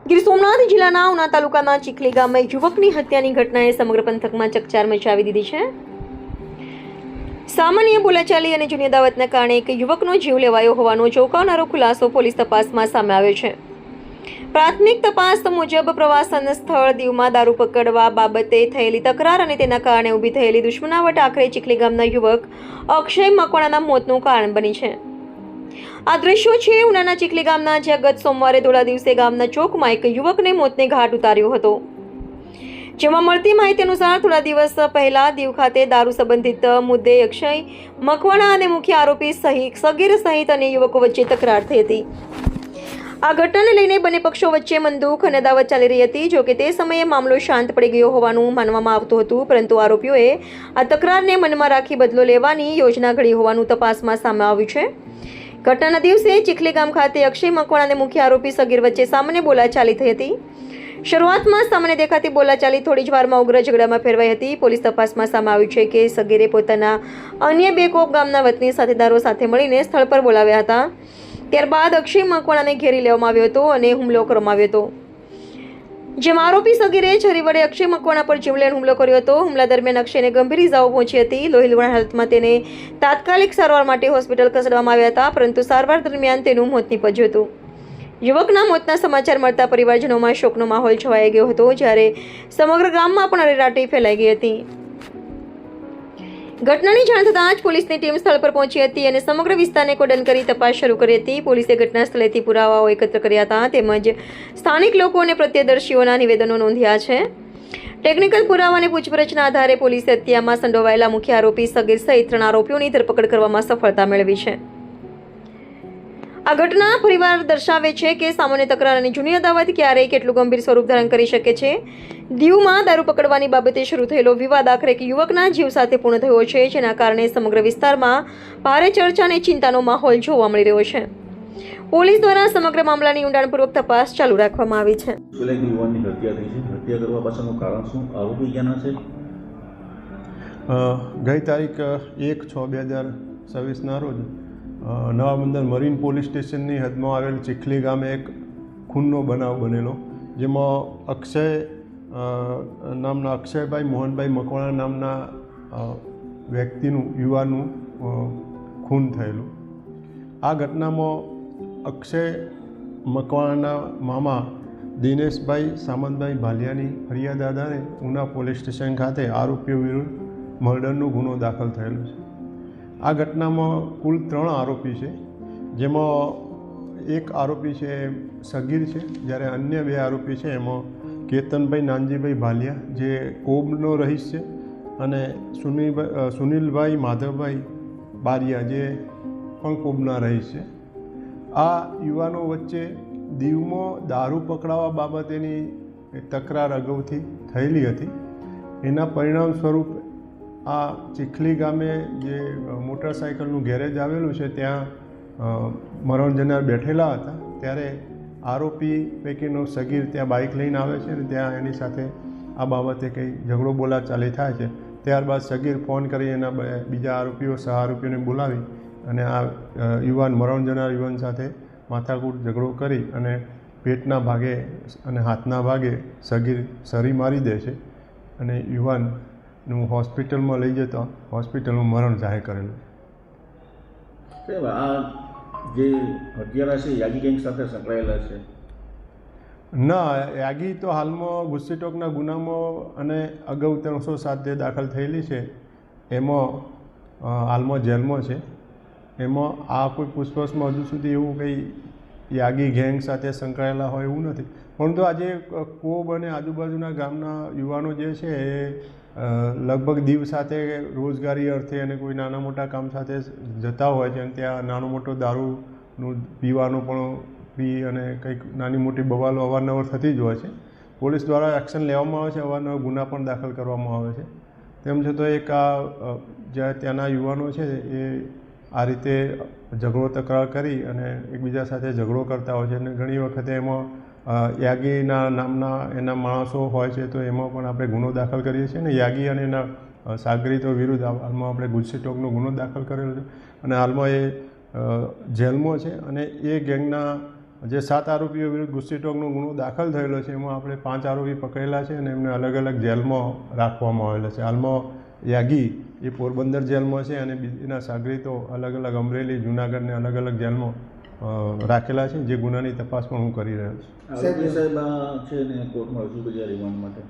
ગીર સોમનાથ જિલ્લાના ઉના તાલુકાના ચીખલી ગામમાં યુવકની હત્યાની ઘટનાએ સમગ્ર પંથકમાં ચકચાર મચાવી દીધી છે। સામાન્ય બોલાચાલી અને જૂની અદાવતના કારણે એક યુવકનો જીવ લેવાયો હોવાનો ચોંકાવનારો ખુલાસો પોલીસ તપાસમાં સામે આવ્યો છે। પ્રાથમિક તપાસ મુજબ પ્રવાસન સ્થળ દીવમાં દારૂ પકડવા બાબતે થયેલી તકરાર અને તેના કારણે ઊભી થયેલી દુશ્મનાવટ આખરે ચીખલી ગામના યુવક અક્ષય મકવાણાના મોતનું કારણ બની છે। આ દ્રશ્યો છે ઉનાના ચીખલી ગામના, જ્યાં ગત સોમવારે ધોળા દિવસે ગામના ચોકમાં એક યુવકને મોતને ઘાટ ઉતાર્યો હતો। જેમાં મળતી માહિતી અનુસાર થોડા દિવસ પહેલા દીવ ખાતે દારૂ સંબંધિત મુદ્દે અક્ષય મકવાણા અને મુખ્ય આરોપી સગીર સહિત અન્ય યુવકો વચ્ચે તકરાર થઈ હતી। આ ઘટનાને લઈને બંને પક્ષો વચ્ચે મનદુખ અને અદાવત ચાલી રહી હતી। જો કે તે સમયે મામલો શાંત પડી ગયો હોવાનું માનવામાં આવતું હતું, પરંતુ આરોપીઓએ આ તકરારને મનમાં રાખી બદલો લેવાની યોજના ઘડી હોવાનું તપાસમાં સામે આવ્યું છે। ઘટનાના દિવસે ચીખલી ગામ ખાતે અક્ષય મકવાણા અને મુખ્ય આરોપી સગીર વચ્ચે સામાન્ય બોલાચાલી થઈ હતી। શરૂઆતમાં સામાન્ય દેખાતી બોલાચાલી થોડી જ વારમાં ઉગ્ર ઝઘડામાં ફેરવાઈ હતી। પોલીસ તપાસમાં સામે આવ્યું છે કે સગીરે પોતાના અન્ય બે કોપ ગામના વતની સાથેદારો સાથે મળીને સ્થળ પર બોલાવ્યા હતા। ત્યારબાદ અક્ષય મકવાણાને ઘેરી લેવામાં આવ્યો હતો અને હુમલો કરવામાં આવ્યો હતો, જેમાં આરોપી સગીરે છરી વડે અક્ષય મકવાણા પર જીવલેણ હુમલો કર્યો હતો। હુમલા દરમિયાન અક્ષયને ગંભીર ઇજાઓ પહોંચી હતી। લોહીલુહાણ હાલતમાં તેને તાત્કાલિક સારવાર માટે હોસ્પિટલ ખસેડવામાં આવ્યા હતા, પરંતુ સારવાર દરમિયાન તેનું મોત નીપજ્યું હતું। યુવકના મોતના સમાચાર મળતા પરિવારજનોમાં શોકનો માહોલ છવાઈ ગયો હતો, જ્યારે સમગ્ર ગામમાં પણ અરેરાટી ફેલાઈ ગઈ હતી। ઘટનાની જાણ થતાં જ પોલીસની ટીમ સ્થળ પર પહોંચી હતી અને સમગ્ર વિસ્તારને કોર્ડન કરી તપાસ શરૂ કરી હતી। પોલીસે ઘટના સ્થળેથી પુરાવાઓ એકત્ર કર્યા હતા, તેમજ સ્થાનિક લોકો અને પ્રત્યદર્શીઓના નિવેદનો નોંધ્યા છે। ટેકનિકલ પુરાવા અને પૂછપરછના આધારે પોલીસે હત્યામાં સંડોવાયેલા મુખ્ય આરોપી સગીર સહિત 3 આરોપીઓની ધરપકડ કરવામાં સફળતા મેળવી છે। આ ઘટના ફરીવાર દર્શાવે છે કે સામાન્ય તકરાર અને જૂની અદાવત ક્યારેય કેટલું ગંભીર સ્વરૂપ ધારણ કરી શકે છે। દીવમાં દારૂ પકડવાની બાબતે શરૂ થયેલો વિવાદ આખરે એક યુવકના જીવ સાથે પૂર્ણ થયો છે, જેના કારણે સમગ્ર વિસ્તારમાં ભારે ચર્ચા અને ચિંતાનો માહોલ જોવા મળી રહ્યો છે। પોલીસ દ્વારા સમગ્ર મામલાની ઊંડાણપૂર્વક તપાસ ચાલુ રાખવામાં આવી છે। યુવાનની હત્યા થઈ છે, હત્યા કરવા પાછળનું કારણ શું, આરોપી ક્યાંના છે? ગઈ તારીખ 1/6/2024ના રોજ નવા બંદર મરીન પોલીસ સ્ટેશનની હદમાં આવેલ ચીખલી ગામે એક ખૂનનો બનાવ બનેલો, જેમાં અક્ષયભાઈ મોહનભાઈ મકવાણા નામના વ્યક્તિનું, યુવાનનું ખૂન થયેલું। આ ઘટનામાં અક્ષય મકવાણાના મામા દિનેશભાઈ સામંતભાઈ ભાલિયાની ફરિયાદ આધારે ઉના પોલીસ સ્ટેશન ખાતે આરોપીઓ વિરુદ્ધ મર્ડરનો ગુનો દાખલ થયેલો છે। આ ઘટનામાં કુલ 3 આરોપી છે, જેમાં એક આરોપી છે સગીર છે, જ્યારે અન્ય 2 આરોપી છે એમાં કેતનભાઈ નાનજીભાઈ ભાલિયા જે કોબનો રહીશ છે, અને સુનિલભાઈ માધવભાઈ બારિયા જે પણ કોબના રહીશ છે। આ યુવાનો વચ્ચે દીવમાં દારૂ પકડાવા બાબતેની તકરાર અગાઉથી થયેલી હતી। એના પરિણામ સ્વરૂપ આ ચીખલી ગામે જે મોટરસાઇકલનું ગેરેજ આવેલું છે ત્યાં મરણ જનાર બેઠેલા હતા, ત્યારે આરોપી પૈકીનો સગીર ત્યાં બાઇક લઈને આવે છે અને ત્યાં એની સાથે આ બાબતે કંઈ ઝઘડો બોલાચાલી થાય છે। ત્યારબાદ સગીર ફોન કરી એના બીજા આરોપીઓ, સહ આરોપીઓને બોલાવી અને આ મરણ જનાર યુવાન સાથે માથાકૂટ ઝઘડો કરી અને પેટના ભાગે અને હાથના ભાગે સગીર સરી મારી દે છે અને યુવાનનું હોસ્પિટલમાં લઈ જતા હોસ્પિટલમાં મરણ જાહેર કરેલું છે। આ જે હત્યારા છે યાગી ગેંગ સાથે સંકળાયેલા છે? ના, યાગી તો હાલમાં ગુસ્સીટોકના ગુનામાં અને અગાઉ 307 જે દાખલ થયેલી છે એમાં હાલમાં જેલમાં છે। એમાં આ કોઈ પૂછપરછમાં હજુ સુધી એવું કંઈ યાગી ગેંગ સાથે સંકળાયેલા હોય એવું નથી, પરંતુ આજે કોબ અને આજુબાજુના ગામના યુવાનો જે છે એ લગભગ દીવ સાથે રોજગારી અર્થે અને કોઈ નાના મોટા કામ સાથે જતા હોય છે, અને ત્યાં નાનો મોટો દારૂનું પીવાનું પણ પી અને કંઈક નાની મોટી બવાલો અવારનવાર થતી જ હોય છે। પોલીસ દ્વારા એક્શન લેવામાં આવે છે, અવારનવાર ગુના પણ દાખલ કરવામાં આવે છે। તેમ છતાં એક જે ત્યાંના યુવાનો છે એ આ રીતે ઝઘડો તકરાર કરી અને એકબીજા સાથે ઝઘડો કરતા હોય છે, અને ઘણી વખતે એમાં યાગીના નામના એના માણસો હોય છે, તો એમાં પણ આપણે ગુનો દાખલ કરીએ છીએ, અને યાગી અને એના સાગરીતો વિરુદ્ધ હાલમાં આપણે ગુસ્સીટોકનો ગુનો દાખલ કરેલો છે, અને હાલમાં એ જેલમાં છે, અને એ ગેંગના જે 7 આરોપીઓ વિરુદ્ધ ગુસ્સીટોકનો ગુનો દાખલ થયેલો છે એમાં આપણે 5 આરોપી પકડેલા છે અને એમને અલગ અલગ જેલમાં રાખવામાં આવેલા છે. હાલમાં યાગી એ પોરબંદર જેલમાં છે અને બીજીના સાગરીતો અલગ અલગ અમરેલી, જૂનાગઢ ને અલગ અલગ જેલમાં રાખેલા છે, જે ગુનાની તપાસ પણ હું કરી રહ્યો છું. આરોપી સાહેબ છે ને કોર્ટમાં રજૂ કર્યા રિમાન્ડ માટે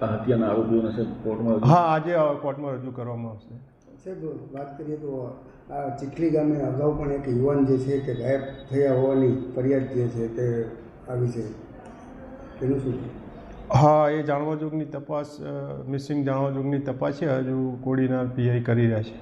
આ હત્યાના આરોપીઓને સાહેબ કોર્ટમાં હા, આજે કોર્ટમાં રજૂ કરવામાં આવશે. સાહેબ વાત કરીએ તો આ ચીખલી ગામે અગાઉ પણ એક યુવાન જે છે તે ગાયબ થયા હોવાની ફરિયાદ જે છે તે આવી છે, તેનું શું છે? હા, એ જાણવા જોગની તપાસ મિસિંગ જાણવા જોગની તપાસ છે. હજુ કોડીનાર પીઆઈ કરી રહ્યા છે.